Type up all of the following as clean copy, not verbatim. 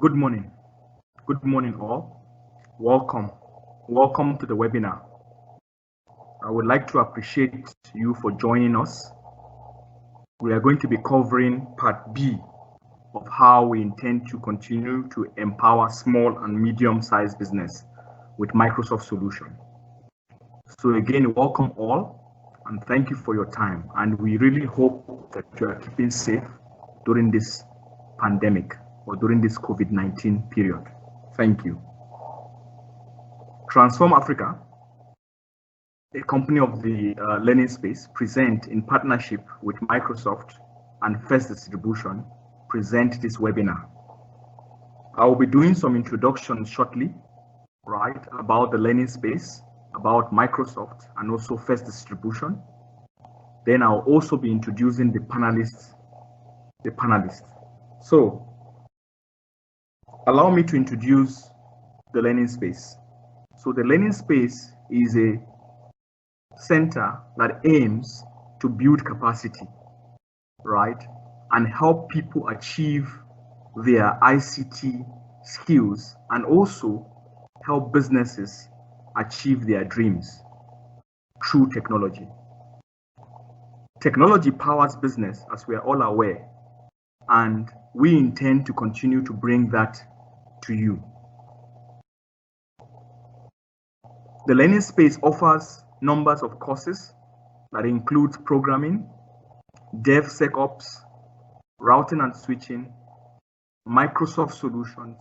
Good morning. Good morning, all. Welcome. Welcome to the webinar. I would like to appreciate you for joining us. We are going to be covering part B of how we intend to continue to empower small and medium-sized business with Microsoft solution. So again, welcome all, and thank you for your time. And we really hope that you are keeping safe during this pandemic or during this COVID-19 period. Thank you. Transform Africa, a company of the learning space, present in partnership with Microsoft and First Distribution, present this webinar. I will be doing some introductions shortly, right, about the learning space, about Microsoft, and also First Distribution. Then I'll also be introducing the panelists. So, allow me to introduce the learning space. So the learning space is a center that aims to build capacity, right, and help people achieve their ICT skills and also help businesses achieve their dreams through technology. Technology powers business, as we are all aware, and we intend to continue to bring that to you. The learning space offers numbers of courses that includes programming, DevSecOps, routing and switching, Microsoft solutions,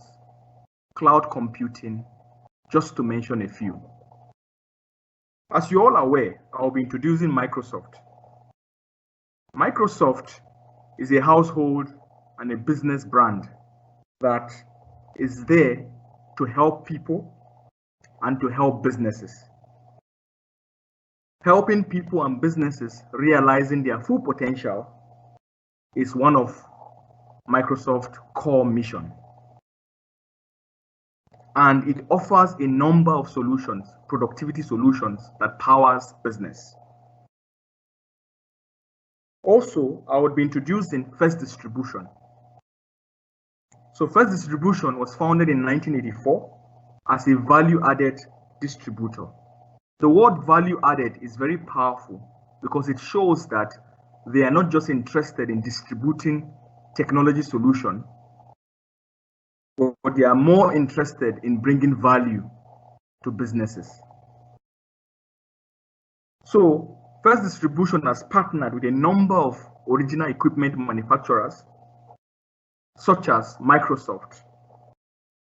cloud computing, just to mention a few. As you're all aware, I'll be introducing Microsoft. Microsoft is a household and a business brand that is there to help people and to help businesses. Helping people and businesses realizing their full potential is one of Microsoft's core mission. And it offers a number of solutions, productivity solutions that powers business. Also, I would be introducing First Distribution. So First Distribution was founded in 1984 as a value-added distributor. The word value-added is very powerful because it shows that they are not just interested in distributing technology solution, but they are more interested in bringing value to businesses. So First Distribution has partnered with a number of original equipment manufacturers, such as Microsoft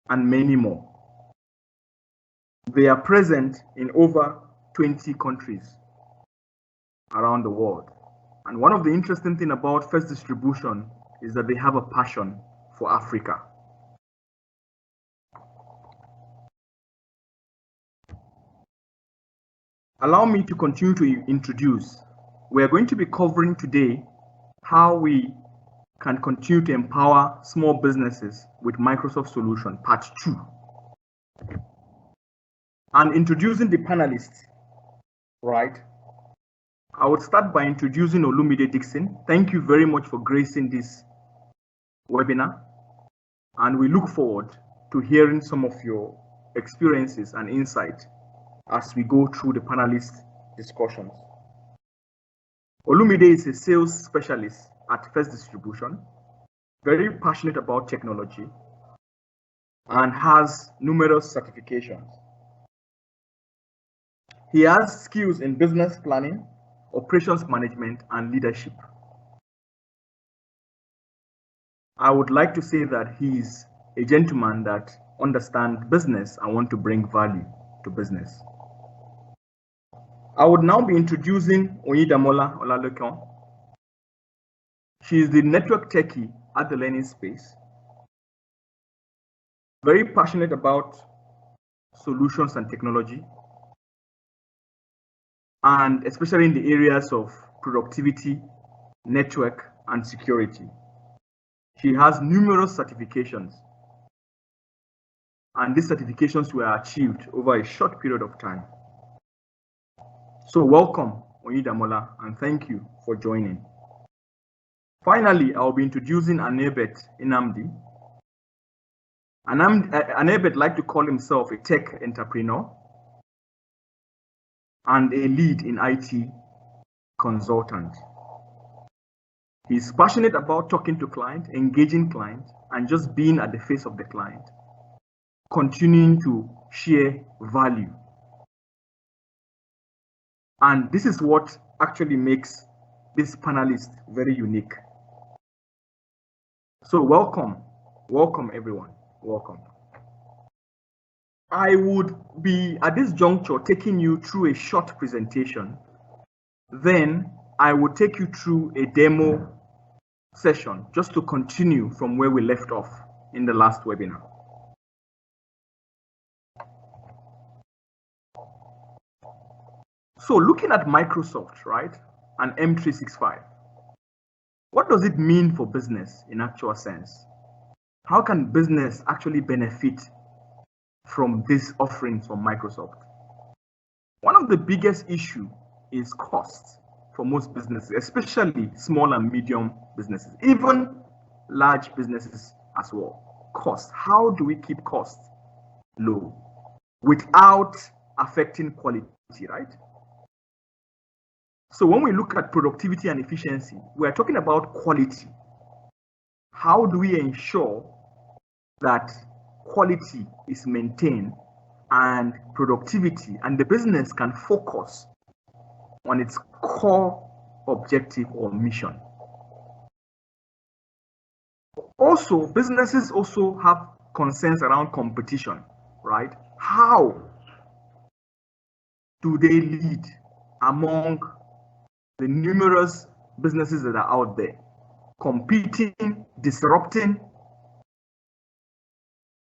and many more. They are present in over 20 countries around the world. And one of the interesting things about First Distribution is that they have a passion for Africa. Allow me to continue to introduce. We are going to be covering today how we can continue to empower small businesses with Microsoft Solution, part 2. And introducing the panelists, right? I would start by introducing Olumide Dixon. Thank you very much for gracing this webinar. And we look forward to hearing some of your experiences and insight as we go through the panelist discussions. Olumide is a sales specialist at First Distribution, very passionate about technology, and has numerous certifications. He has skills in business planning, operations management, and leadership. I would like to say that he is a gentleman that understands business and wants to bring value to business. I would now be introducing Oyidamola Olalekan. She is the network techie at the learning space, very passionate about solutions and technology, and especially in the areas of productivity, network, and security. She has numerous certifications, and these certifications were achieved over a short period of time. So welcome, Oyidamola, and thank you for joining. Finally, I'll be introducing Anebet Inamdi. And Ebed like to call himself a tech entrepreneur and a lead in IT consultant. He's passionate about talking to clients, engaging clients, and just being at the face of the client, continuing to share value. And this is what actually makes this panelist very unique. So welcome everyone, welcome. I would be at this juncture taking you through a short presentation. Then I will take you through a demo session just to continue from where we left off in the last webinar. So looking at Microsoft, right, and M365, what does it mean for business in actual sense? How can business actually benefit from these offerings from Microsoft? One of the biggest issues is cost for most businesses, especially small and medium businesses, even large businesses as well. Cost. How do we keep costs low without affecting quality, right? So when we look at productivity and efficiency, we are talking about quality. How do we ensure that quality is maintained and productivity and the business can focus on its core objective or mission? Also, businesses also have concerns around competition, right? How do they lead among the numerous businesses that are out there, competing, disrupting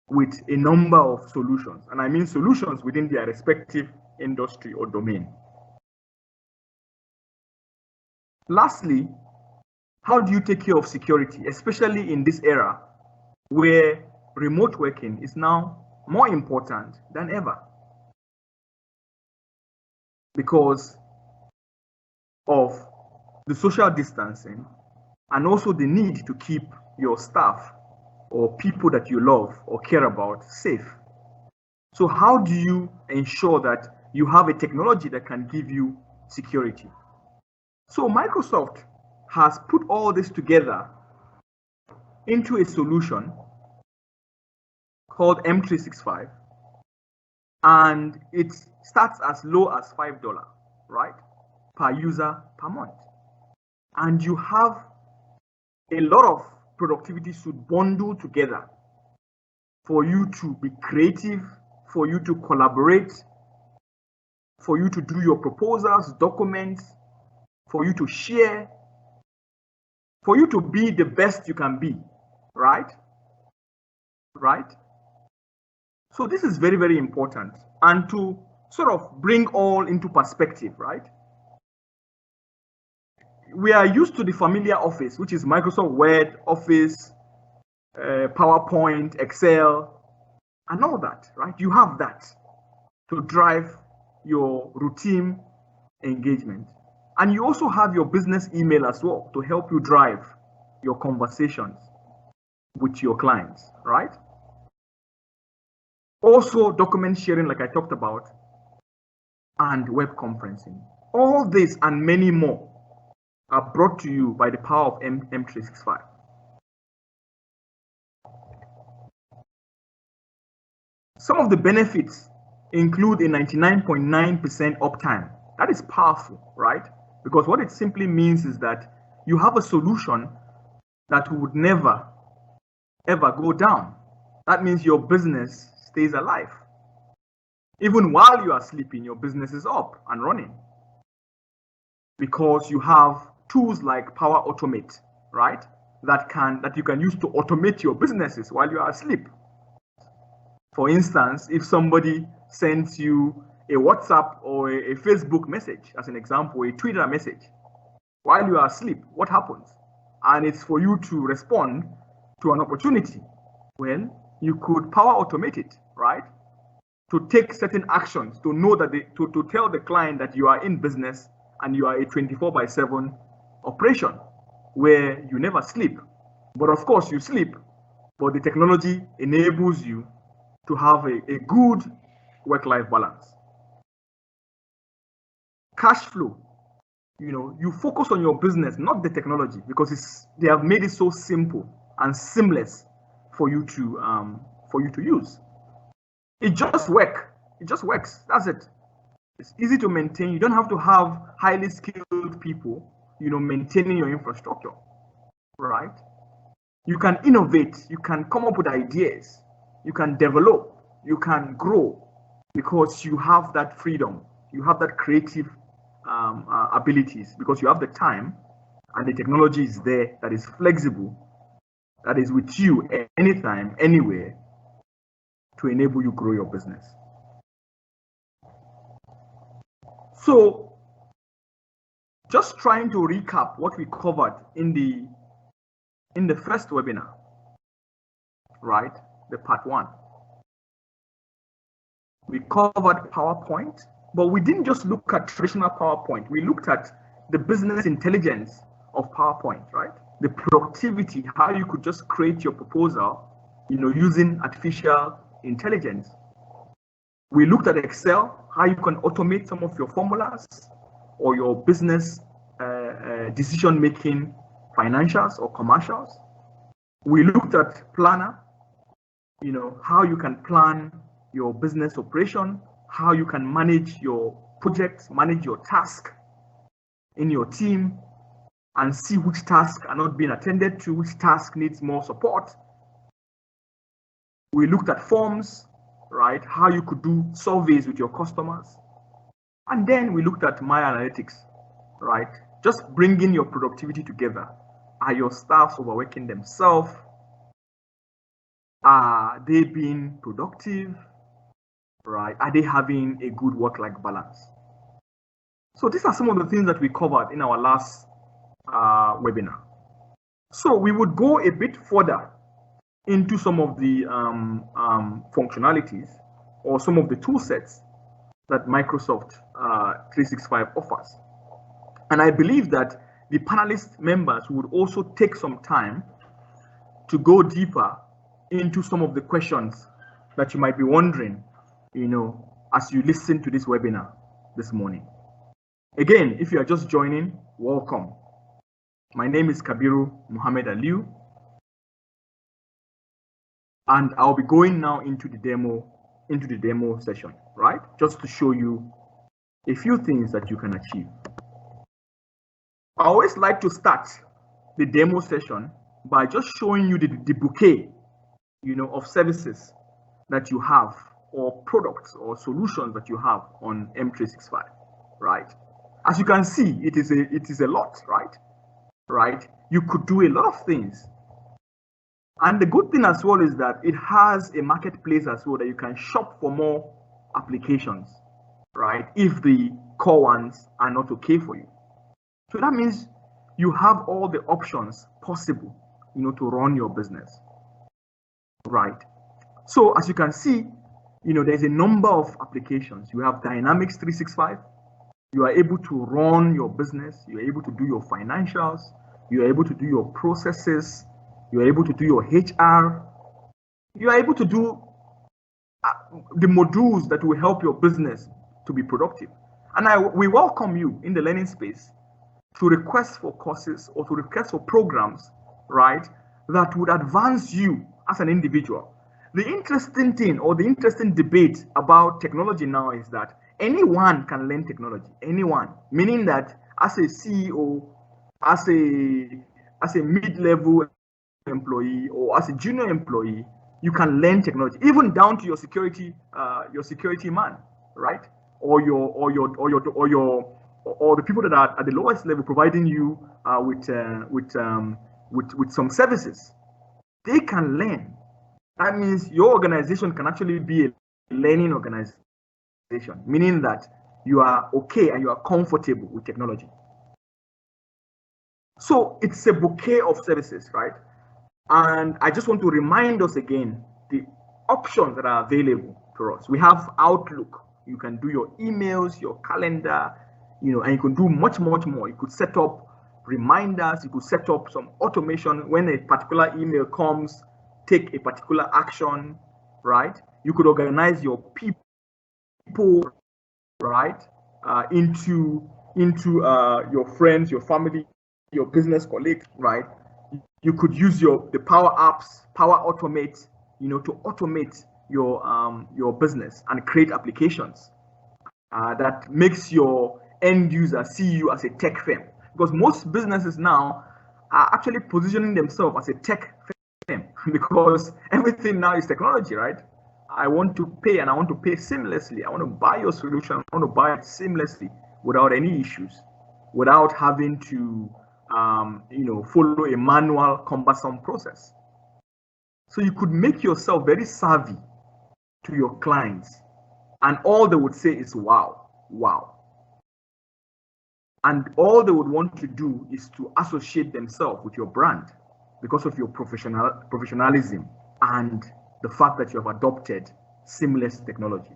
with a number of solutions? And I mean solutions within their respective industry or domain. Lastly, how do you take care of security, especially in this era where remote working is now more important than ever because of the social distancing and also the need to keep your staff or people that you love or care about safe? So how do you ensure that you have a technology that can give you security? So Microsoft has put all this together into a solution called M365, and it starts as low as $5, right, per user per month. And you have a lot of productivity suite bundled together for you to be creative, for you to collaborate, for you to do your proposals, documents, for you to share, for you to be the best you can be, right? Right? So this is very, very important. And to sort of bring all into perspective, right? We are used to the familiar Office, which is Microsoft Word, Office, PowerPoint, Excel, and all that, right? You have that to drive your routine engagement. And you also have your business email as well to help you drive your conversations with your clients, right? Also, document sharing, like I talked about, and web conferencing. All this and many more are brought to you by the power of M365. Some of the benefits include a 99.9% uptime. That is powerful, right? Because what it simply means is that you have a solution that would never, ever go down. That means your business stays alive. Even while you are sleeping, your business is up and running because you have tools like Power Automate, right? That you can use to automate your businesses while you are asleep. For instance, if somebody sends you a WhatsApp or a Facebook message, as an example, a Twitter message, while you are asleep, what happens? And it's for you to respond to an opportunity. Well, you could Power Automate it, right? To take certain actions, to know that to tell the client that you are in business and you are a 24/7 operation where you never sleep. But of course, you sleep but the technology enables you to have a good work-life balance. Cash flow, you focus on your business, not the technology, because they have made it so simple and seamless for you to use. It just works. That's it. It's easy to maintain. You don't have to have highly skilled people, maintaining your infrastructure, right? You can innovate. You can come up with ideas. You can develop. You can grow because you have that freedom. You have that creative abilities because you have the time and the technology is there that is flexible, that is with you anytime, anywhere to enable you grow your business. So just trying to recap what we covered in the first webinar, right? The part 1. We covered PowerPoint, but we didn't just look at traditional PowerPoint. We looked at the business intelligence of PowerPoint, right? The productivity, how you could just create your proposal, using artificial intelligence. We looked at Excel, how you can automate some of your formulas or your business decision-making financials or commercials. We looked at Planner, how you can plan your business operation, how you can manage your projects, manage your task in your team, and see which tasks are not being attended to, which task needs more support. We looked at forms, right? How you could do surveys with your customers. And then we looked at My Analytics, right? Just bringing your productivity together. Are your staffs overworking themselves? Are they being productive? Right? Are they having a good work-life balance? So these are some of the things that we covered in our last webinar. So we would go a bit further into some of the functionalities or some of the tool sets that Microsoft 365 offers. And I believe that the panelist members would also take some time to go deeper into some of the questions that you might be wondering, as you listen to this webinar this morning. Again, if you are just joining, welcome. My name is Kabiru Muhammad Aliu, and I'll be going now into the demo session, right? Just to show you a few things that you can achieve. I always like to start the demo session by just showing you the bouquet, of services that you have, or products or solutions that you have on M365, right? As you can see, it is a lot, right? You could do a lot of things. And the good thing as well is that it has a marketplace as well that you can shop for more applications, right? If the core ones are not okay for you. So that means you have all the options possible, to run your business, right? So as you can see, there's a number of applications. You have Dynamics 365. You are able to run your business. You are able to do your financials. You are able to do your processes. You are able to do your HR. You are able to do the modules that will help your business to be productive. And we welcome you in the learning space to request for courses or to request for programs, right, that would advance you as an individual. The interesting thing or the interesting debate about technology now is that anyone can learn technology, anyone, meaning that as a CEO, as a mid-level employee or as a junior employee, you can learn technology, even down to your security man, right? Or the people that are at the lowest level providing you with some services. They can learn. That means your organization can actually be a learning organization, meaning that you are okay and you are comfortable with technology. So it's a bouquet of services, right? And I just want to remind us again the options that are available to us. We have Outlook. You can do your emails, your calendar, and you can do much more. You could set up reminders. You could set up some automation when a particular email comes take a particular action, right? You could organize your people, right, into your friends, your family, your business colleagues, right? You could use the Power Apps, Power Automate, to automate your business and create applications that makes your end user see you as a tech firm. Because most businesses now are actually positioning themselves as a tech firm because everything now is technology, right? I want to pay, and I want to pay seamlessly. I want to buy your solution. I want to buy it seamlessly without any issues, without having to follow a manual, cumbersome process. So you could make yourself very savvy to your clients, and all they would say is wow, wow. And all they would want to do is to associate themselves with your brand because of your professionalism and the fact that you have adopted seamless technology.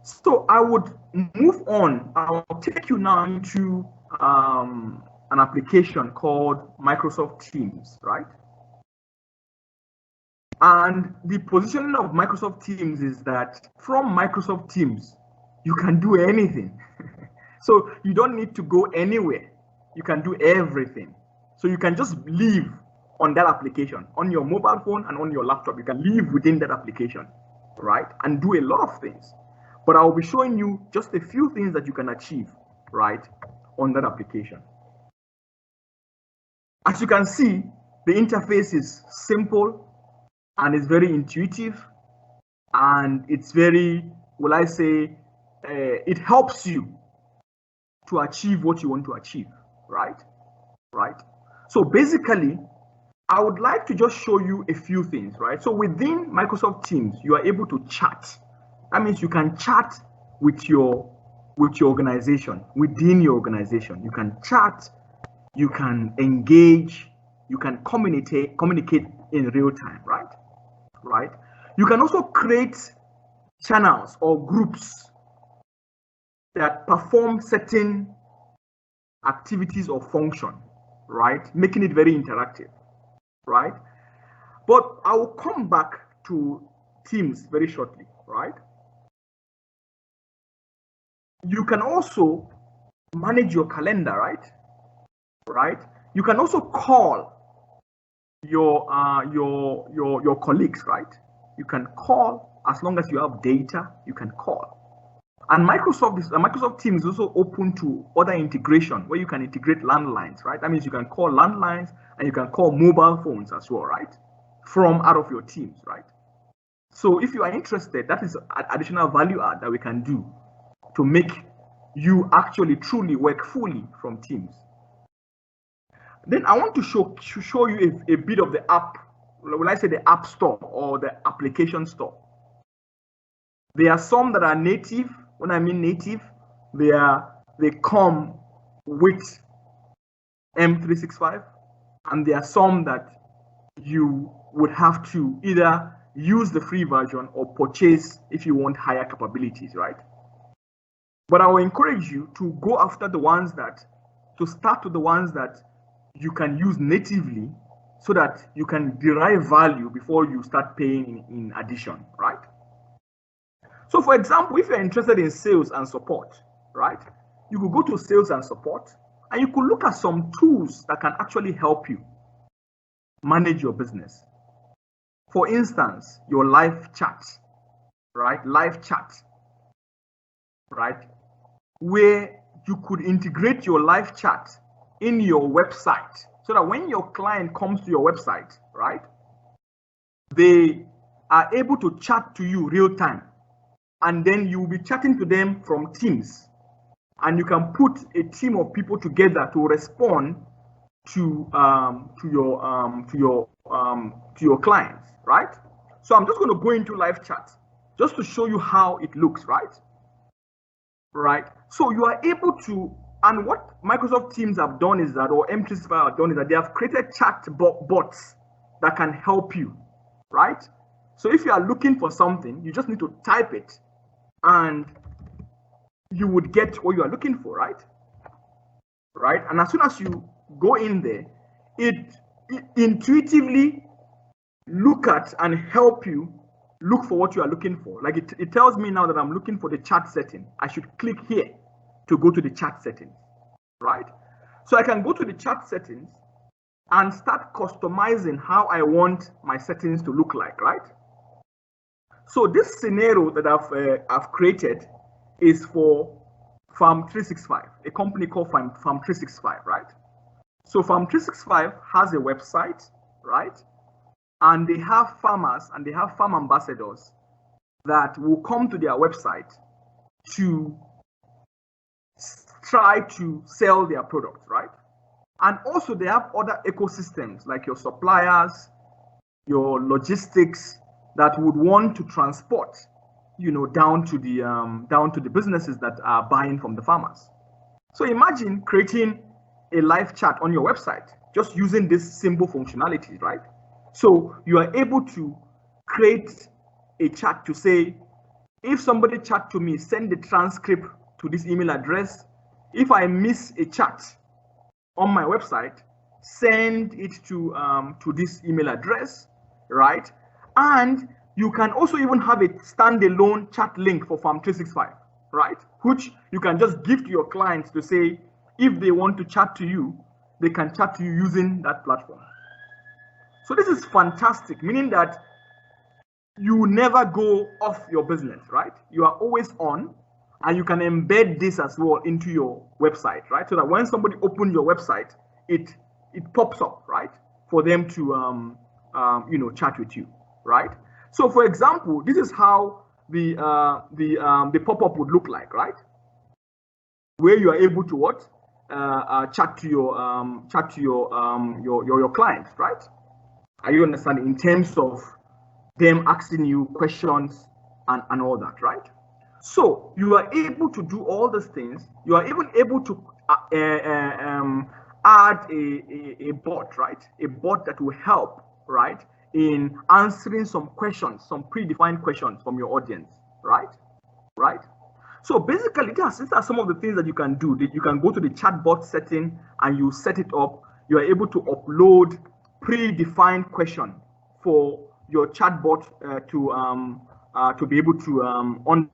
So I would move on. I'll take you now into an application called Microsoft Teams, right? And the positioning of Microsoft Teams is that from Microsoft Teams, you can do anything. So you don't need to go anywhere. You can do everything. So you can just live on that application, on your mobile phone and on your laptop. You can live within that application, right? And do a lot of things. But I will be showing you just a few things that you can achieve, right, on that application. As you can see, the interface is simple and it's very intuitive, and it's very, will I say, it helps you to achieve what you want to achieve, right? Right. So basically, I would like to just show you a few things, right? So within Microsoft Teams, you are able to chat. That means you can chat with your organization, within your organization. You can chat, you can engage, you can communicate in real time, right? Right. You can also create channels or groups that perform certain activities or function, right? Making it very interactive, right? But I will come back to Teams very shortly, right? You can also manage your calendar, right? Right? You can also call your colleagues, right? You can call as long as you have data. You can call. And Microsoft Teams is also open to other integration where you can integrate landlines, right? That means you can call landlines and you can call mobile phones as well, right? From out of your Teams, right? So if you are interested, that is additional value add that we can do to make you actually truly work fully from Teams. Then I want to show you a bit of the app, will I say the app store or the application store. There are some that are native. When I mean native, they come with M365, and there are some that you would have to either use the free version or purchase if you want higher capabilities, right? But I will encourage you to go after to start with the ones that you can use natively so that you can derive value before you start paying in addition, right? So for example, if you're interested in sales and support, right, you could go to sales and support and you could look at some tools that can actually help you manage your business. For instance, your live chat, right? Live chat, right? Where you could integrate your live chat in your website so that when your client comes to your website, right, they are able to chat to you real time. And then you'll be chatting to them from Teams, and you can put a team of people together to respond to your clients, right? So I'm just going to go into live chat just to show you how it looks, right? Right. So you are able to, and what Microsoft Teams have done is that, or M365 have done is that they have created chat bots that can help you, right? So if you are looking for something, you just need to type it and you would get what you are looking for, right? Right. And as soon as you go in there, it intuitively look at and help you look for what you are looking for. Like it tells me now that I'm looking for the chat setting. I should click here to go to the chat settings, right? So I can go to the chat settings and start customizing how I want my settings to look like, right? So this scenario that I've created is for Farm 365, a company called Farm 365, right? So Farm 365 has a website, right? And they have farmers and they have farm ambassadors that will come to their website to try to sell their products, right? And also they have other ecosystems like your suppliers, your logistics that would want to transport, down to the businesses that are buying from the farmers. So imagine creating a live chat on your website just using this simple functionality, right? So you are able to create a chat to say, if somebody chat to me, send the transcript to this email address. If I miss a chat on my website, send it to this email address, right? And you can also even have a standalone chat link for Farm 365, right? Which you can just give to your clients to say, if they want to chat to you, they can chat to you using that platform. So this is fantastic, meaning that you never go off your business, right? You are always on, and you can embed this as well into your website, right? So that when somebody opens your website, it pops up, right? For them to chat with you, right? So for example, this is how the pop-up would look like, right? Where you are able to what? Chat to your clients, right? Are you understanding? In terms of them asking you questions and all that, right? So you are able to do all these things. You are even able to add a bot, right? A bot that will help, right, in answering some questions, some predefined questions from your audience, right? Right? So basically, these are some of the things that you can do. You can go to the chatbot setting and you set it up. You are able to upload predefined question for your chatbot to be able to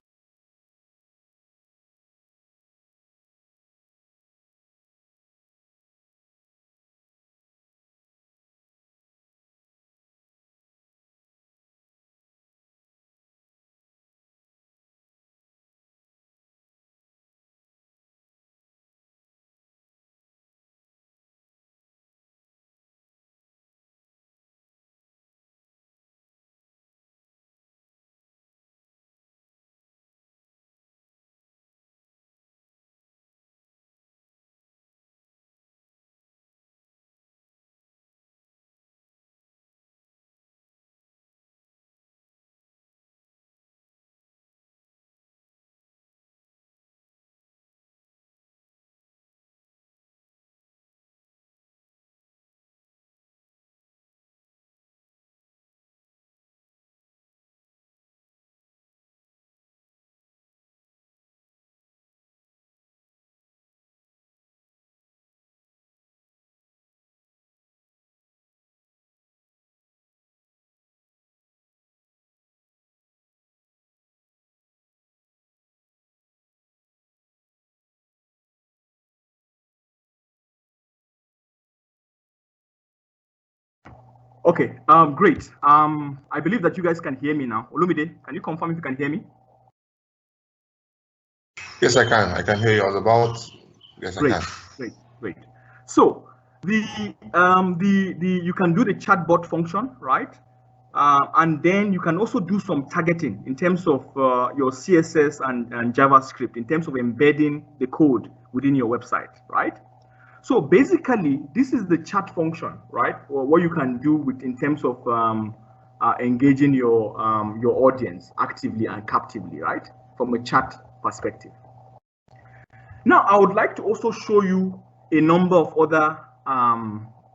Okay, great. I believe that you guys can hear me now. Olumide, can you confirm if you can hear me? Yes, I can. I can hear you. Yes, great, I can. Great. So you can do the chatbot function, right? And then you can also do some targeting in terms of your CSS and JavaScript, in terms of embedding the code within your website, right? So basically, this is the chat function, right? Or what you can do in terms of engaging your audience actively and captively, right? From a chat perspective. Now, I would like to also show you a number of other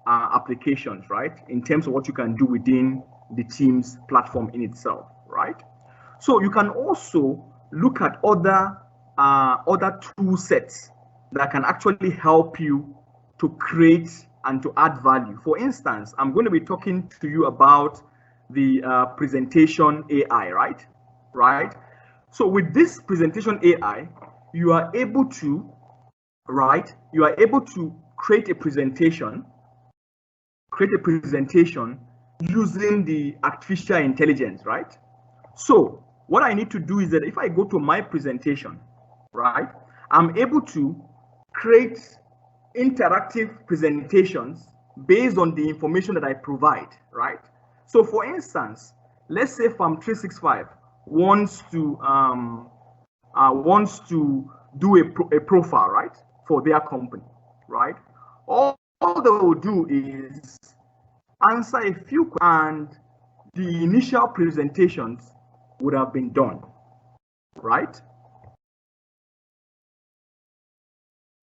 applications, right? In terms of what you can do within the Teams platform in itself, right? So you can also look at other tool sets that can actually help you to create and to add value. For instance, I'm going to be talking to you about the presentation AI, right? Right. So with this presentation AI, you are able to, right? You are able to create a presentation using the artificial intelligence, right? So what I need to do is that if I go to my presentation, right, I'm able to create interactive presentations based on the information that I provide, right? So for instance, let's say Farm365 wants to do a profile, right, for their company, right? All they will do is answer a few questions, and the initial presentations would have been done, right?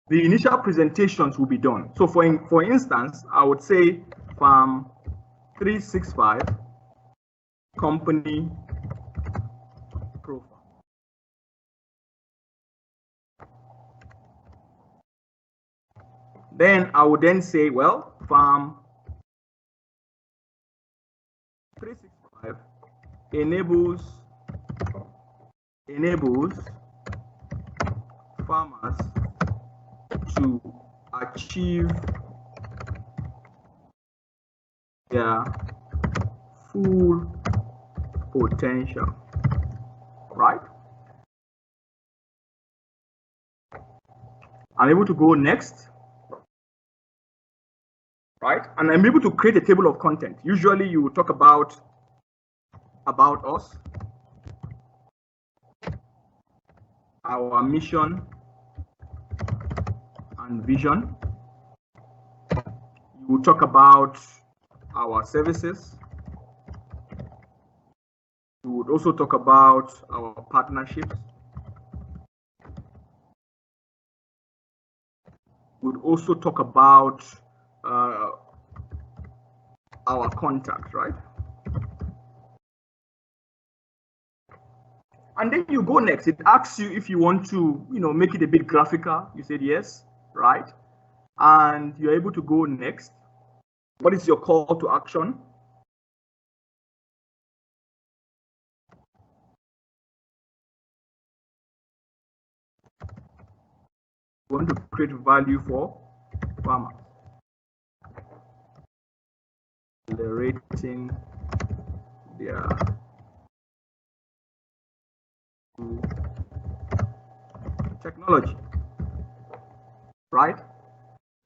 The initial presentations will be done. So for instance, I would say Farm365 company profile. Then I would then say, well, Farm365 enables farmers to achieve their full potential, right? I'm able to go next, right? And I'm able to create a table of content. Usually you will talk about us, our mission and vision. You will talk about our services. You would also talk about our partnerships. We would also talk about our contacts, right? And then you go next. It asks you if you want to, make it a bit graphical. You said yes, right? And you're able to go next. What is your call to action? You want to create value for farmers. Accelerating their technology, right?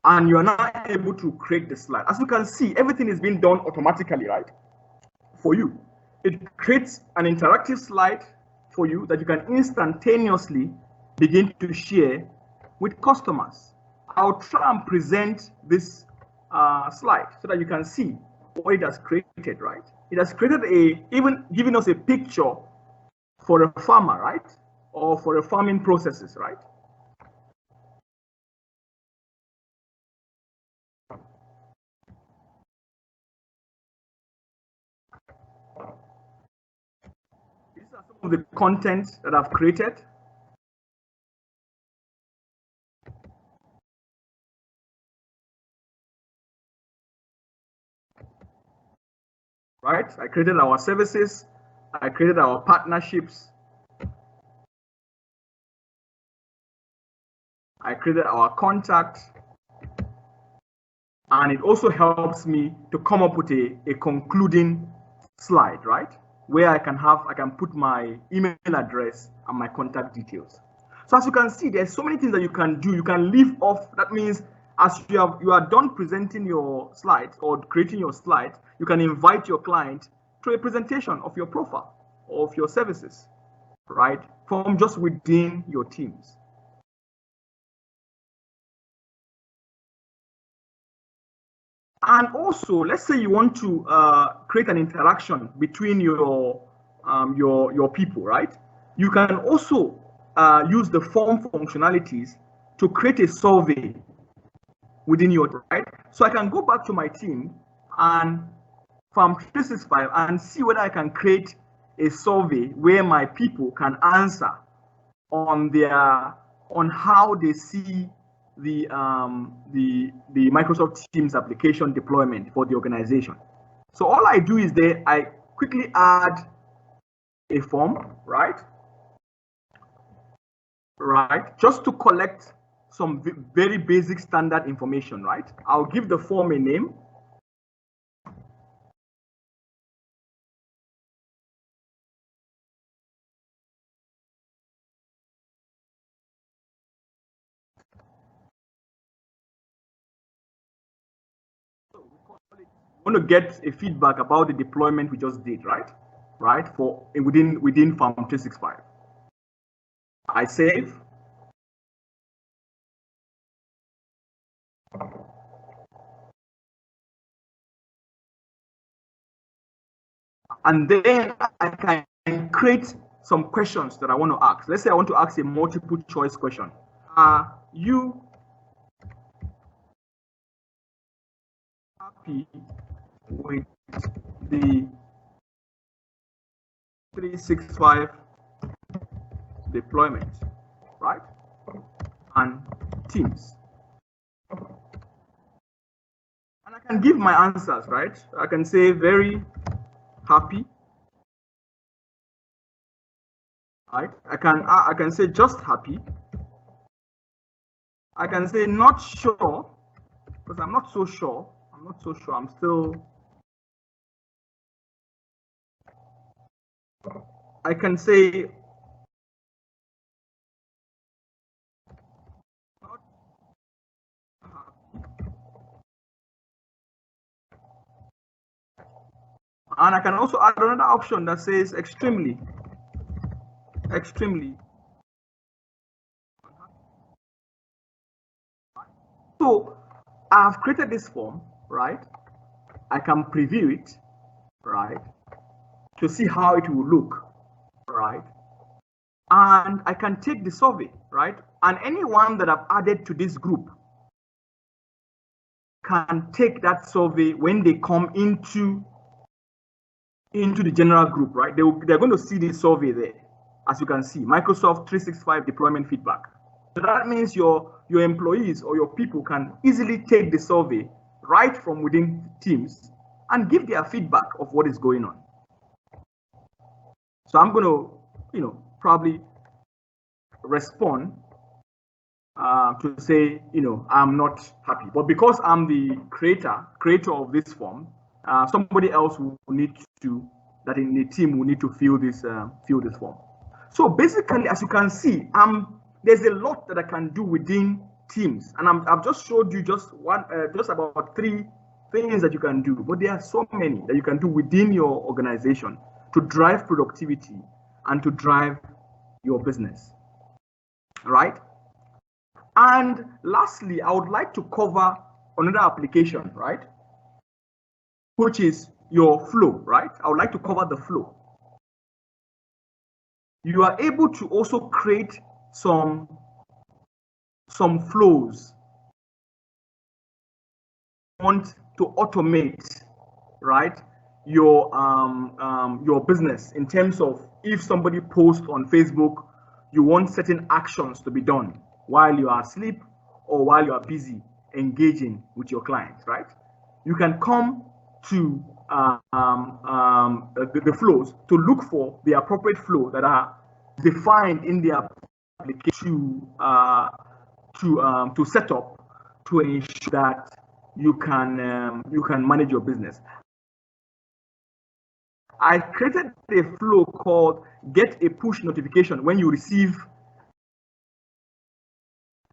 And you're not able to create the slide. As you can see, everything is being done automatically, right? For you. It creates an interactive slide for you that you can instantaneously begin to share with customers. I'll try and present this slide so that you can see what it has created, right? It has created even giving us a picture for a farmer, right? Or for a farming processes, right? These are some of the content that I've created. Right? I created our services. I created our partnerships. I created our contacts. And it also helps me to come up with a concluding slide, right? Where I can put my email address and my contact details. So as you can see, there's so many things that you can do. You can leave off. That means as you are done presenting your slides or creating your slides, you can invite your client to a presentation of your profile, of your services, right? From just within your teams. And also, let's say you want to create an interaction between your people, right? You can also use the form functionalities to create a survey within your, right? So I can go back to my team and Farm365 and see whether I can create a survey where my people can answer on how they see the Microsoft Teams application deployment for the organization. So all I do is I quickly add a form, right? Just to collect some very basic standard information, right? I'll give the form a name. Want to get a feedback about the deployment we just did, right? For within Farm 365. I save. And then I can create some questions that I want to ask. Let's say I want to ask a multiple choice question. Are you happy with the 365 deployment, right? And Teams. And I can give my answers, right? I can say very happy, right? I can say just happy. I can say not sure, because I'm not so sure. I'm still. I can say not happy. And I can also add another option that says extremely. So I've created this form, right? I can preview it, right? To see how it will look, right? And I can take the survey, right? And anyone that I've added to this group can take that survey when they come into the general group, right? They're going to see the survey there. As you can see, Microsoft 365 deployment feedback. So that means your employees or your people can easily take the survey right from within Teams and give their feedback of what is going on. So I'm going to, probably respond to say, I'm not happy. But because I'm the creator of this form, somebody else will need to, that in the team will need to fill this form. So basically, as you can see, there's a lot that I can do within Teams, and I've just showed you just about 3 things that you can do, but there are so many that you can do within your organization to drive productivity and to drive your business, right? And lastly, I would like to cover another application, right? Which is your flow, right? I would like to cover the flow. You are able to also create some flows. You want to automate, right? Your business in terms of if somebody posts on Facebook, you want certain actions to be done while you are asleep or while you are busy engaging with your clients, right? You can come to the flows to look for the appropriate flow that are defined in the application to set up to ensure that you can manage your business. I created a flow called get a push notification when you receive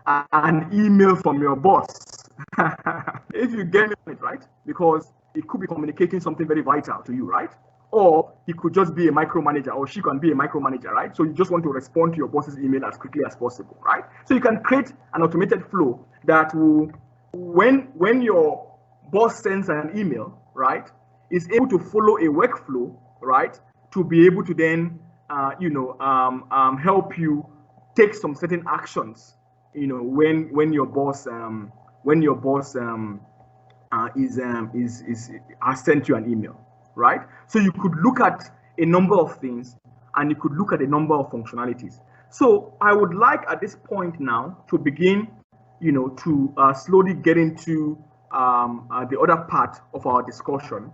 an email from your boss. If you get it, right? Because it could be communicating something very vital to you, right? Or he could just be a micromanager, or she can be a micromanager, right? So you just want to respond to your boss's email as quickly as possible, right? So you can create an automated flow that will, when your boss sends an email, right, is able to follow a workflow, right, to be able to then, help you take some certain actions, when your boss has sent you an email, right? So you could look at a number of things and you could look at a number of functionalities. So I would like at this point now to begin to slowly get into the other part of our discussion,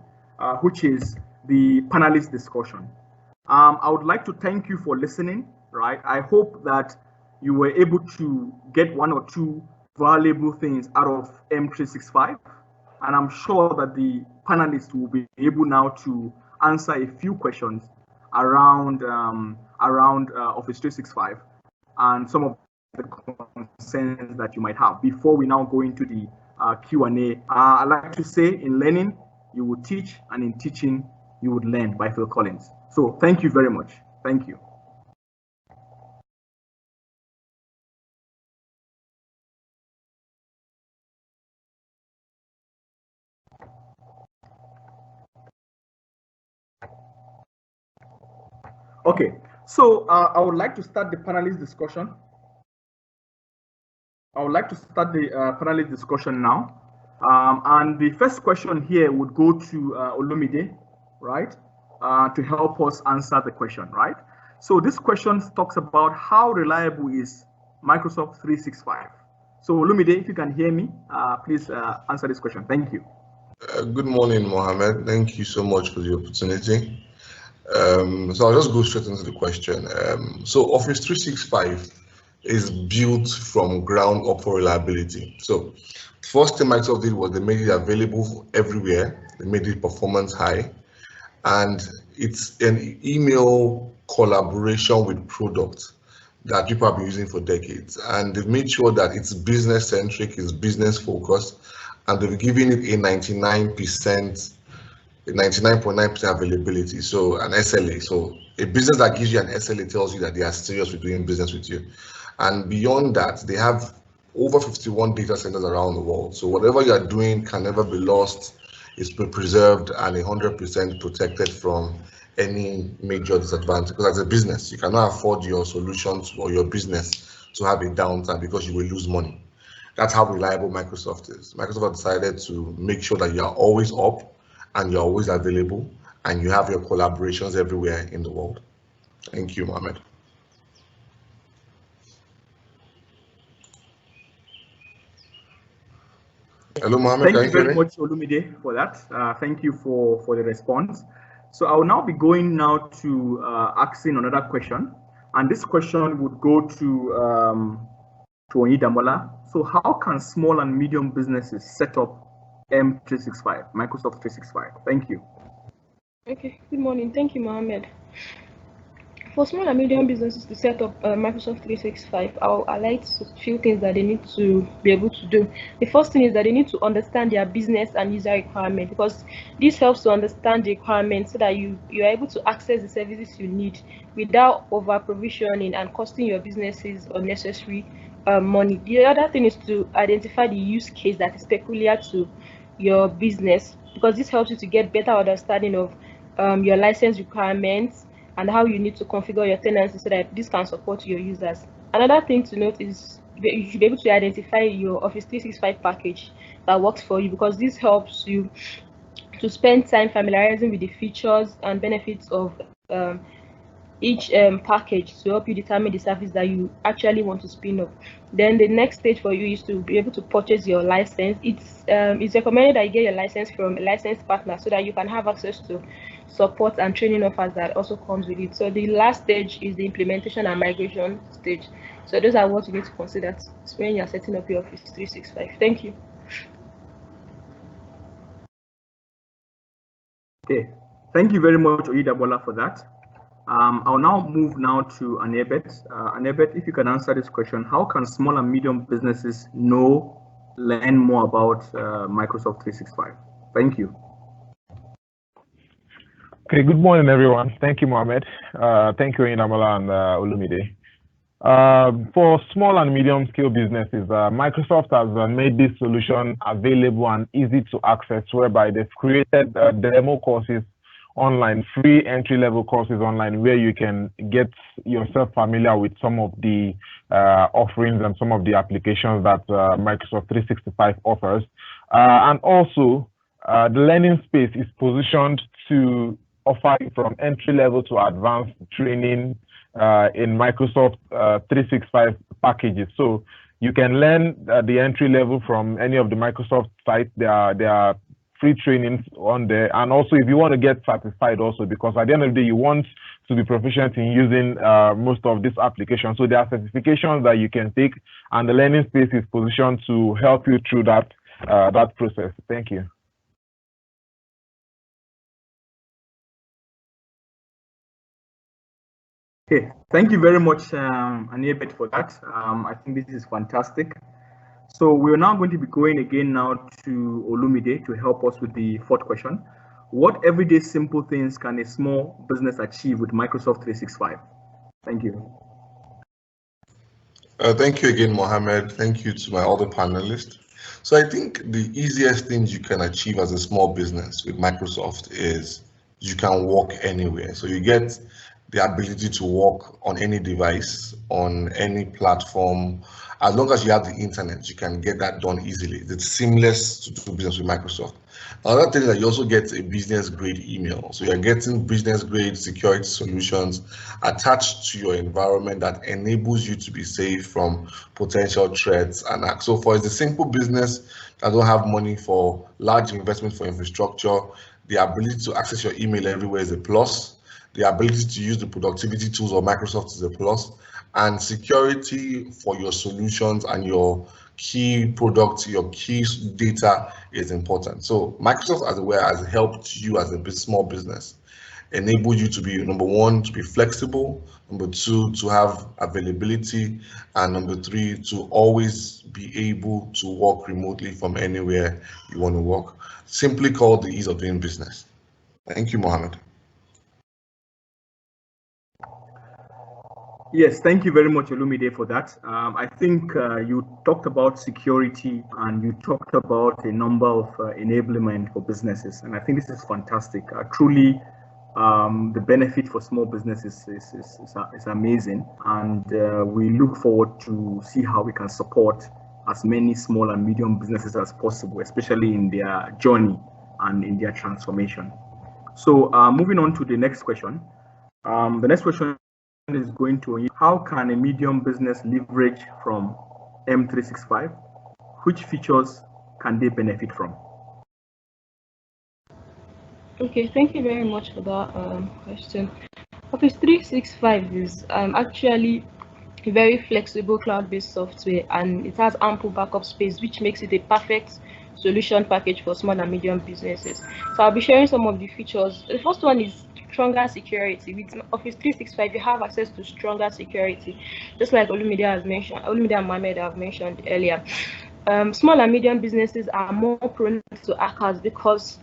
which is the panelist discussion. I would like to thank you for listening, right? I hope that you were able to get one or two valuable things out of M365. And I'm sure that the panelists will be able now to answer a few questions around Office 365 and some of the concerns that you might have before we now go into the Q&A. I like to say, in learning, you will teach, and in teaching, you would learn, by Phil Collins. So thank you very much. Thank you. Okay, so I would like to start the panelist discussion. I would like to start the panelist discussion now. And the first question here would go to Olumide, right, to help us answer the question, right? So this question talks about how reliable is Microsoft 365. So Olumide, if you can hear me, please answer this question. Thank you. Good morning, Mohammed. Thank you so much for the opportunity. So I'll just go straight into the question. So Office 365 is built from ground up for reliability. So first thing Microsoft did was they made it available everywhere. They made it performance high, and it's an email collaboration with products that people have been using for decades. And they've made sure that it's business centric, it's business focused, and they've given it a 99.9% availability, so an SLA. So a business that gives you an SLA tells you that they are serious with doing business with you. And beyond that, they have over 51 data centers around the world. So whatever you are doing can never be lost. It's been preserved and 100% protected from any major disadvantage. Because as a business, you cannot afford your solutions or your business to have a downtime because you will lose money. That's how reliable Microsoft is. Microsoft decided to make sure that you are always up and you're always available and you have your collaborations everywhere in the world. Thank you, Mohammed. Hello, Mohammed. Thank you very much, Olumide, for that. Thank you for the response. So I will now be going now to asking another question, and this question would go to Onidamola. So how can small and medium businesses set up M365, Microsoft 365? Thank you. Okay, good morning. Thank you, Mohammed. For small and medium businesses to set up Microsoft 365, I'll highlight a few things that they need to be able to do. The first thing is that they need to understand their business and user requirement, because this helps to understand the requirements so that you're able to access the services you need without over provisioning and costing your businesses unnecessary money. The other thing is to identify the use case that is peculiar to your business, because this helps you to get better understanding of your license requirements and how you need to configure your tenancy so that this can support your users. Another thing to note is you should be able to identify your Office 365 package that works for you, because this helps you to spend time familiarizing with the features and benefits of each package to help you determine the service that you actually want to spin up. Then the next stage for you is to be able to purchase your license. It's recommended that you get your license from a licensed partner so that you can have access to support and training offers that also comes with it. So the last stage is the implementation and migration stage. So those are what you need to consider when you're setting up your Office 365. Thank you. Okay, thank you very much, Oyidabola, for that. I'll now move to Anebet. Anebet, if you can answer this question, how can small and medium businesses learn more about Microsoft 365? Thank you. Okay, good morning, everyone. Thank you, Mohammed. Thank you, Inamola and Olumide. For small and medium scale businesses, Microsoft has made this solution available and easy to access, whereby they've created demo courses online, free entry-level courses online, where you can get yourself familiar with some of the offerings and some of the applications that Microsoft 365 offers. And also, the learning space is positioned to offer from entry-level to advanced training in Microsoft 365 packages. So You can learn the entry level from any of the Microsoft sites. There are free trainings on there. And also, if you want to get certified also, because at the end of the day, you want to be proficient in using most of these applications. So there are certifications that you can take, and the learning space is positioned to help you through that process. Thank you. Okay, thank you very much, Aniebet, for that. I think this is fantastic. So we're now going to be going again now to Olumide to help us with the fourth question. What everyday simple things can a small business achieve with Microsoft 365? Thank you. Thank you again, Mohammed. Thank you to my other panelists. So I think the easiest things you can achieve as a small business with Microsoft is you can work anywhere. So you get the ability to work on any device, on any platform. As long as you have the internet, you can get that done easily. It's seamless to do business with Microsoft. Another thing is that you also get a business grade email. So you're getting business grade security solutions attached to your environment that enables you to be safe from potential threats and acts. So for a simple business that don't have money for large investment for infrastructure, the ability to access your email everywhere is a plus. The ability to use the productivity tools of Microsoft is a plus, and security for your solutions and your key products, your key data is important. So Microsoft as well has helped you as a small business, enable you to be, number one, to be flexible, number two, to have availability, and number three, to always be able to work remotely from anywhere you want to work. Simply called the ease of doing business. Thank you, Mohammed. Yes, thank you very much, Olumide, for that. I think you talked about security and you talked about a number of enablement for businesses, and I think this is fantastic. Truly, the benefit for small businesses is amazing, and we look forward to see how we can support as many small and medium businesses as possible, especially in their journey and in their transformation. So moving on to the next question. The next question is going to, how can a medium business leverage from M365? Which features can they benefit from? Okay, thank you very much for that question. Office 365 is actually a very flexible cloud-based software, and it has ample backup space, which makes it a perfect solution package for small and medium businesses. So I'll be sharing some of the features. The first one is stronger security. With Office 365, you have access to stronger security, just like Olumide and Mohammed have mentioned earlier. Small and medium businesses are more prone to hackers because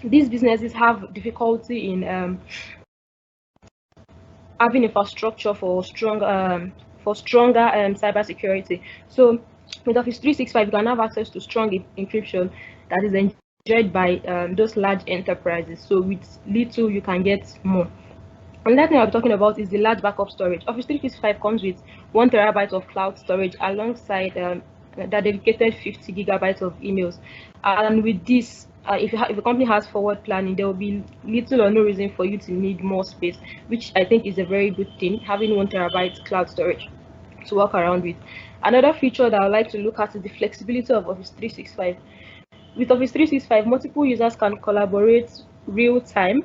these businesses have difficulty in having infrastructure for stronger cybersecurity. So with Office 365, you can have access to strong encryption that is enjoyed by those large enterprises. So with little, you can get more. Another thing I'll be talking about is the large backup storage. Office 365 comes with 1 terabyte of cloud storage alongside that dedicated 50 gigabytes of emails. And with this, if a company has forward planning, there will be little or no reason for you to need more space, which I think is a very good thing, having 1 terabyte cloud storage to work around with. Another feature that I would like to look at is the flexibility of Office 365. With Office 365, multiple users can collaborate real time.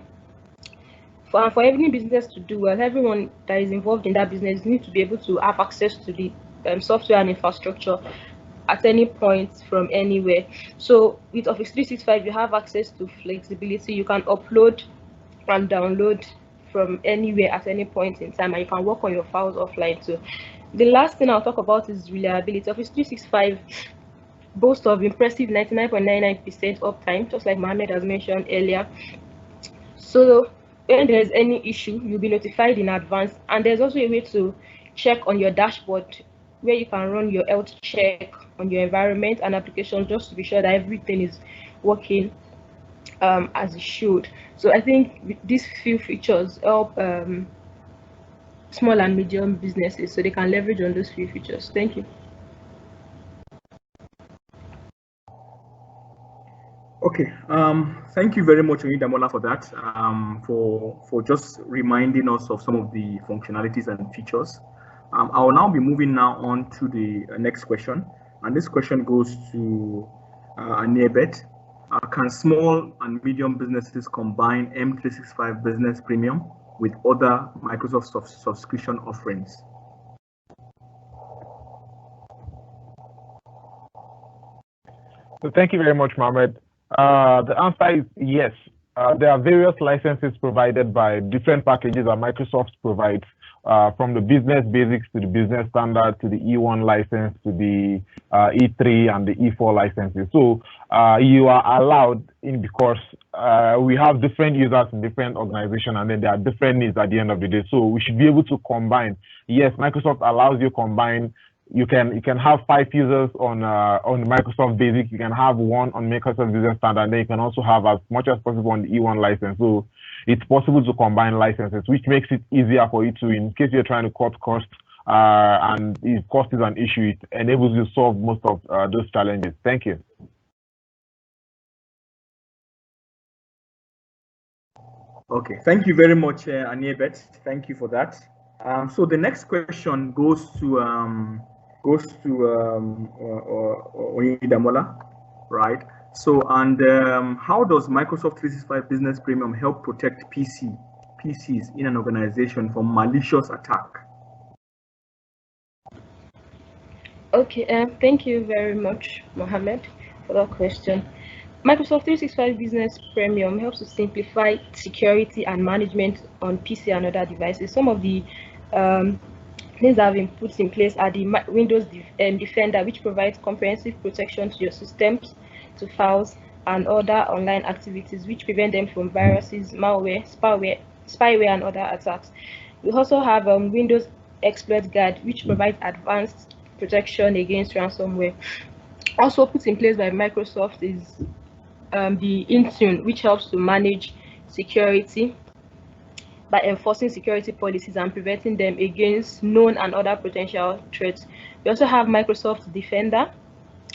For every business to do well, everyone that is involved in that business needs to be able to have access to the software and infrastructure at any point from anywhere. So with Office 365, you have access to flexibility. You can upload and download from anywhere at any point in time, and you can work on your files offline too. The last thing I'll talk about is reliability. Office 365 boasts of impressive 99.99% uptime, just like Mohammed has mentioned earlier. So when there's any issue, you'll be notified in advance, and there's also a way to check on your dashboard where you can run your health check on your environment and applications, just to be sure that everything is working as it should. So I think these few features help small and medium businesses so they can leverage on those few features. Thank you. Okay, thank you very much, Damola, for that, for just reminding us of some of the functionalities and features. I will now be moving now on to the next question, and this question goes to Aniebet. Can small and medium businesses combine M365 Business Premium with other Microsoft subscription offerings? So thank you very much, Mohammed. The answer is yes. There are various licenses provided by different packages that Microsoft provides, from the business basics to the business standard to the E1 license to the E3 and the E4 licenses. So you are allowed in because we have different users in different organizations, and then there are different needs at the end of the day. So we should be able to combine. Yes, Microsoft allows you to combine. You can have 5 users on Microsoft Basic. You can have 1 on Microsoft Business Standard. And then you can also have as much as possible on the E1 license. So it's possible to combine licenses, which makes it easier for you to, in case you're trying to cut costs, and if cost is an issue, it enables you to solve most of those challenges. Thank you. Okay, thank you very much, Aniebet. Thank you for that. So the next question goes to Oyedamola, right? So, and how does Microsoft 365 Business Premium help protect PCs in an organization from malicious attack? Okay, thank you very much, Mohammed, for that question. Microsoft 365 Business Premium helps to simplify security and management on PC and other devices. Some of the things that have been put in place are the Windows Defender, which provides comprehensive protection to your systems, to files, and other online activities, which prevent them from viruses, malware, spyware, and other attacks. We also have Windows Exploit Guard, which provides advanced protection against ransomware. Also put in place by Microsoft is the Intune, which helps to manage security by enforcing security policies and preventing them against known and other potential threats. We also have Microsoft Defender.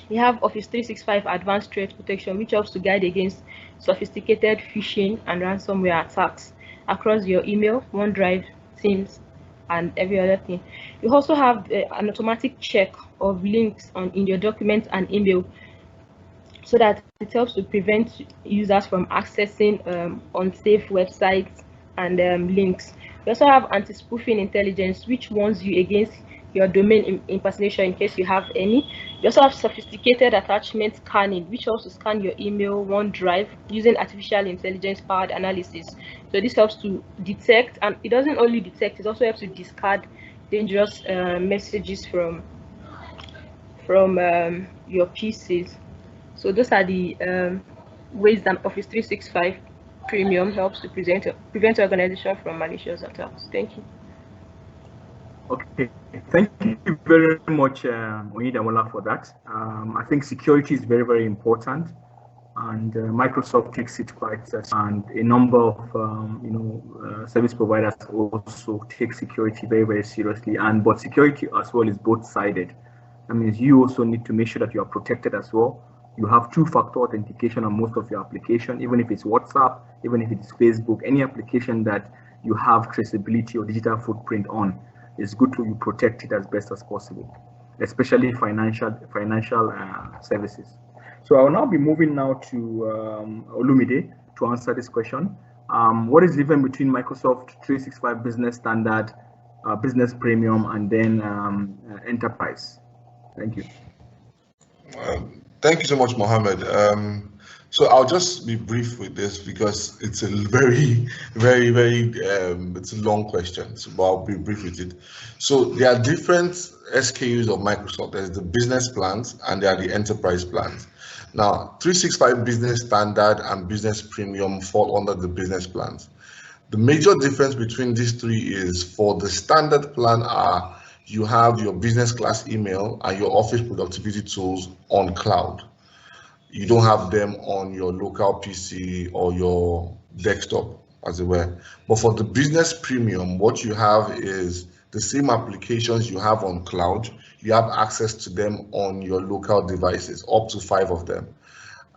We have Office 365 Advanced Threat Protection, which helps to guard against sophisticated phishing and ransomware attacks across your email, OneDrive, Teams, and every other thing. You also have an automatic check of links in your documents and email, so that it helps to prevent users from accessing unsafe websites and links. We also have anti-spoofing intelligence, which warns you against your domain impersonation in case you have any. We also have sophisticated attachment scanning, which also scan your email, OneDrive, using artificial intelligence powered analysis. So this helps to detect, and it doesn't only detect, it also helps to discard dangerous messages from your PCs. So those are the ways that Office 365 Premium helps to prevent organization from malicious attacks. Thank you. Okay, thank you very much, Oyedamola, for that. I think security is very, very important, and Microsoft takes it quite seriously, and a number of service providers also take security very, very seriously. But security as well is both-sided. That means you also need to make sure that you are protected as well. You have 2-factor authentication on most of your application, even if it's WhatsApp, even if it's Facebook, any application that you have traceability or digital footprint on, it's good to protect it as best as possible, especially financial services. So I will now be moving now to Olumide to answer this question. What is the difference between Microsoft 365 Business Standard, Business Premium, and then Enterprise? Thank you. Thank you so much, Mohammed. So I'll just be brief with this because it's a very, it's a long question, so I'll be brief with it. So there are different SKUs of Microsoft. There's the business plans and there are the enterprise plans. Now, 365 Business Standard and Business Premium fall under the business plans. The major difference between these three is for the standard plan you have your business class email and your office productivity tools on cloud. You don't have them on your local PC or your desktop, as it were. But for the business premium, what you have is the same applications you have on cloud. You have access to them on your local devices, up to 5 of them.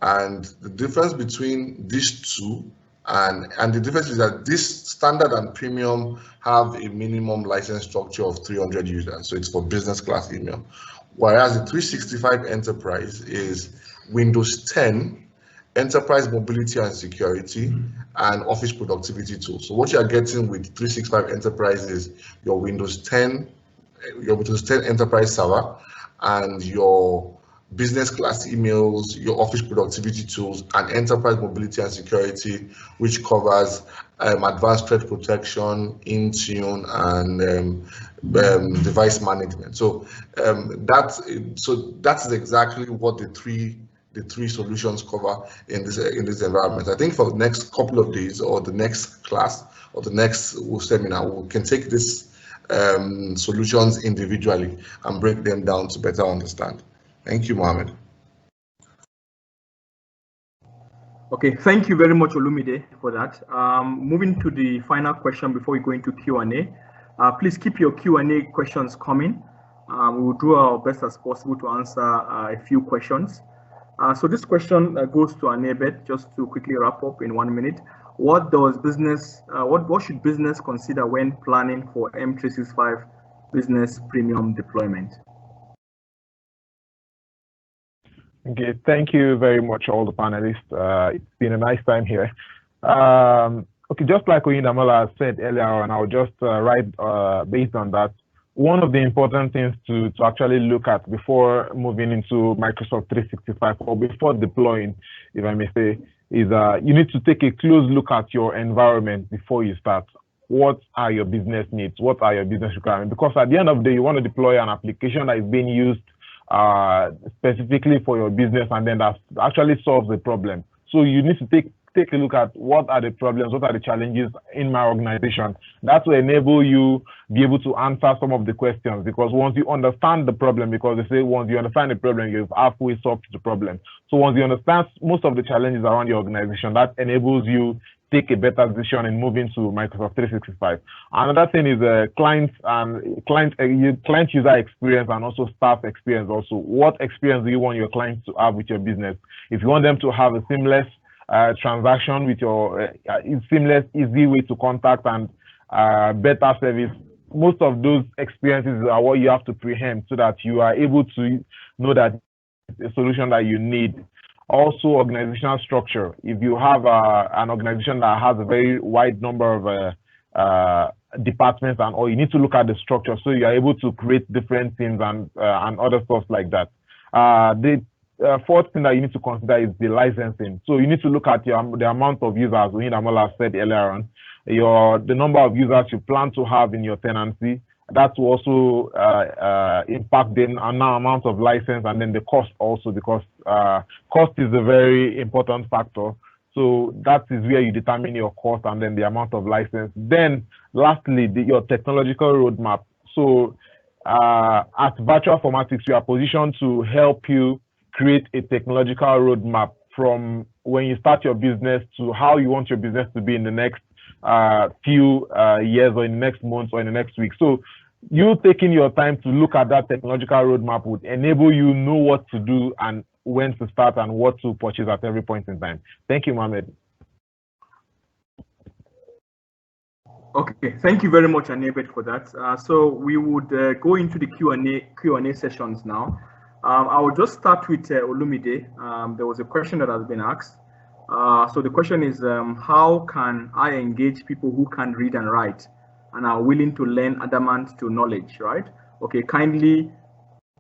And the difference between these two And the difference is that this standard and premium have a minimum license structure of 300 users, so it's for business class email. Whereas the 365 Enterprise is Windows 10, Enterprise Mobility and Security, and Office Productivity Tools. So what you are getting with 365 Enterprise is your Windows 10 Enterprise server, and your business class emails, your Office Productivity Tools, and Enterprise Mobility and Security, which covers advanced threat protection, Intune, and device management. So that is exactly what the three solutions cover in this environment. I think for the next couple of days, or the next class, or the next seminar, we can take these solutions individually and break them down to better understand. Thank you, Mohammed. Okay, thank you very much, Olumide, for that. Moving to the final question before we go into Q&A. Please keep your Q&A questions coming. We will do our best as possible to answer a few questions. So this question goes to Anebet, just to quickly wrap up in 1 minute. What should business consider when planning for M365 business premium deployment? Okay, thank you very much, all the panelists. It's been a nice time here. Okay, just like Oyindamola said earlier, and I'll just write based on that. One of the important things to actually look at before moving into Microsoft 365, or before deploying, if I may say, is you need to take a close look at your environment before you start. What are your business needs? What are your business requirements? Because at the end of the day, you want to deploy an application that is being used specifically for your business, and then that actually solves the problem. So you need to take a look at what are the problems, what are the challenges in my organization. That will enable you be able to answer some of the questions, because once you understand the problem, because they say once you understand the problem, you've halfway solved the problem. So once you understand most of the challenges around your organization, that enables you take a better decision in moving to Microsoft 365. Another thing is client user experience, and also staff experience. Also, what experience do you want your clients to have with your business? If you want them to have a seamless transaction with your seamless, easy way to contact and better service, most of those experiences are what you have to preempt, so that you are able to know that it's a solution that you need. Also, organizational structure. If you have an organization that has a very wide number of departments and all, you need to look at the structure, so you are able to create different things and other stuff like that. The fourth thing that you need to consider is the licensing. So you need to look at the amount of users. Oyindamola said earlier on, the number of users you plan to have in your tenancy. That will also impact the amount of license, and then the cost also, because cost is a very important factor. So that is where you determine your cost and then the amount of license. Then lastly, your technological roadmap. So at Virtual Formatics, we are positioned to help you create a technological roadmap from when you start your business to how you want your business to be in the next few years, or in the next months, or in the next week. So you taking your time to look at that technological roadmap would enable you know what to do and when to start and what to purchase at every point in time. Thank you, Mohammed. Okay, thank you very much, Anebet, for that. So we would go into the Q&A sessions now. I will just start with Olumide. There was a question that has been asked. So the question is, how can I engage people who can read and write and are willing to learn adamant to knowledge, right? Okay, kindly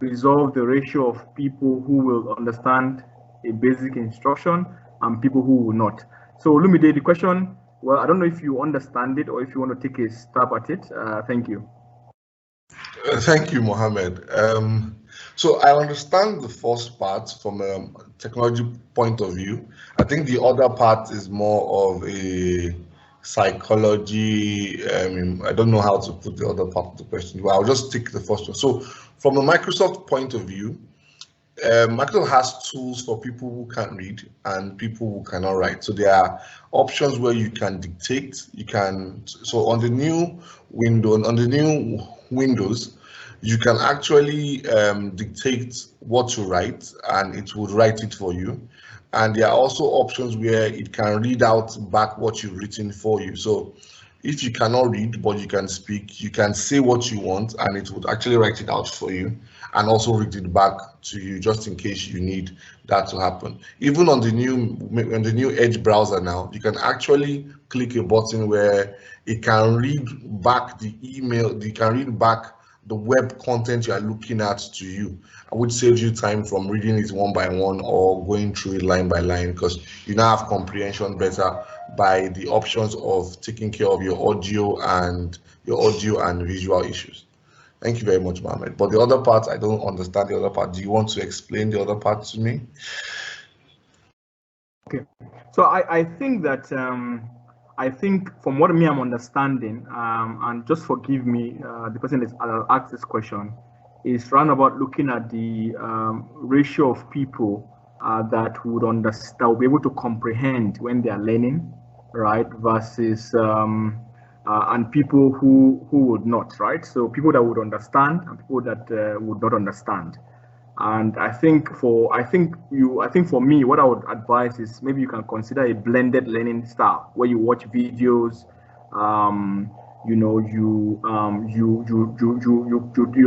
resolve the ratio of people who will understand a basic instruction and people who will not. So Olumide, the question, well, I don't know if you understand it or if you want to take a stab at it. Thank you. Thank you, Mohammed. So I understand the first part from a technology point of view. I think the other part is more of a psychology. I don't know how to put the other part of the question, but I'll just take the first one. So from a Microsoft point of view, Microsoft has tools for people who can't read and people who cannot write. So there are options where you can dictate. So on the new Windows, you can actually dictate what to write, and it will write it for you. And there are also options where it can read out back what you've written for you. So if you cannot read but you can speak, you can say what you want and it would actually write it out for you and also read it back to you just in case you need that to happen. Even on the new Edge browser now, you can actually click a button where it can read back the email, it can read back the web content you are looking at to you, which saves you time from reading it one by one or going through it line by line, because you now have comprehension better by the options of taking care of your audio and visual issues. Thank you very much, Mohammed. But the other part, I don't understand the other part. Do you want to explain the other part to me? Okay, so I think that I think from what I'm understanding, and just forgive me, the person that asked this question is roundabout looking at the ratio of people that would understand, that will be able to comprehend when they are learning, right, versus and people who would not, right? So people that would understand and people that would not understand. And I think for me, what I would advise is maybe you can consider a blended learning style where you watch videos, you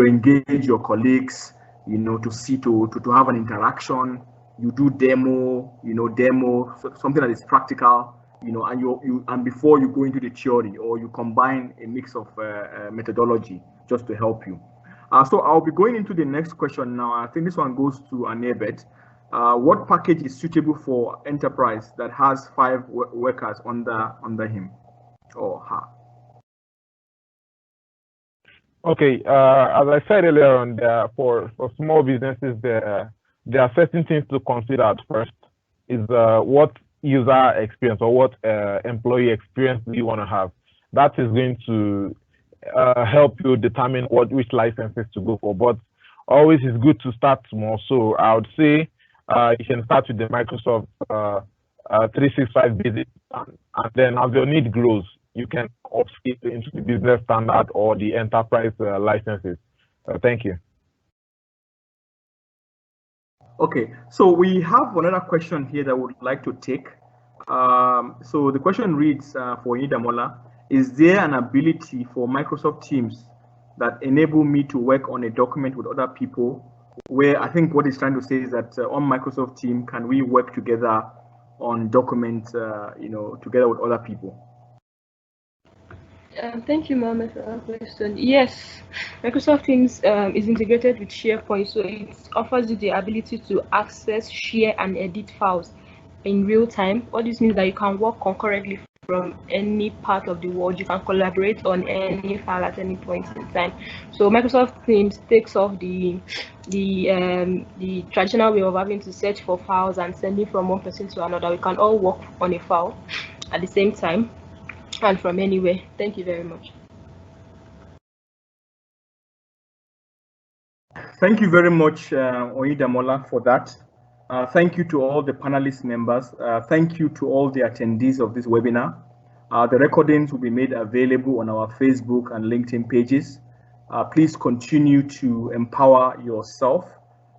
engage your colleagues, to have an interaction. You do demo, something that is practical, and before you go into the theory, or you combine a mix of methodology just to help you. So I'll be going into the next question now. I think this one goes to Anebet. What package is suitable for enterprise that has 5 workers under him or her? Okay, as I said earlier on, for small businesses, there are certain things to consider at first. Is what user experience or what employee experience do you want to have? That is going to help you determine which licenses to go for. But always it's good to start small. So I would say you can start with the Microsoft 365 basic, and then as your need grows, you can upscale into the business standard or the enterprise licenses. Thank you. Okay, so we have another question here that we would like to take. So the question reads for Idamola: is there an ability for Microsoft Teams that enable me to work on a document with other people? Where I think what he's trying to say is that on Microsoft Teams, can we work together on documents, together with other people? Thank you, Mohammed, for that question. Yes, Microsoft Teams is integrated with SharePoint, so it offers you the ability to access, share, and edit files in real time. What this means that you can work concurrently from any part of the world. You can collaborate on any file at any point in time. So Microsoft Teams takes off the traditional way of having to search for files and sending from one person to another. We can all work on a file at the same time and from anywhere. Thank you very much. Thank you very much, Oidamola, for that. Thank you to all the panelist members. Thank you to all the attendees of this webinar. The recordings will be made available on our Facebook and LinkedIn pages. Please continue to empower yourself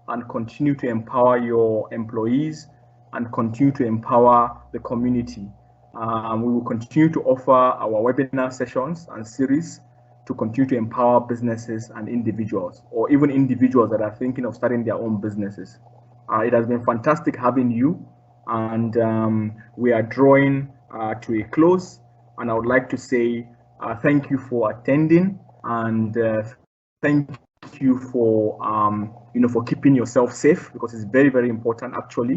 and continue to empower your employees and continue to empower the community. We will continue to offer our webinar sessions and series to continue to empower businesses and individuals, or even individuals that are thinking of starting their own businesses. It has been fantastic having you, and we are drawing to a close. And I would like to say thank you for attending, and thank you for for keeping yourself safe, because it's very, very important actually.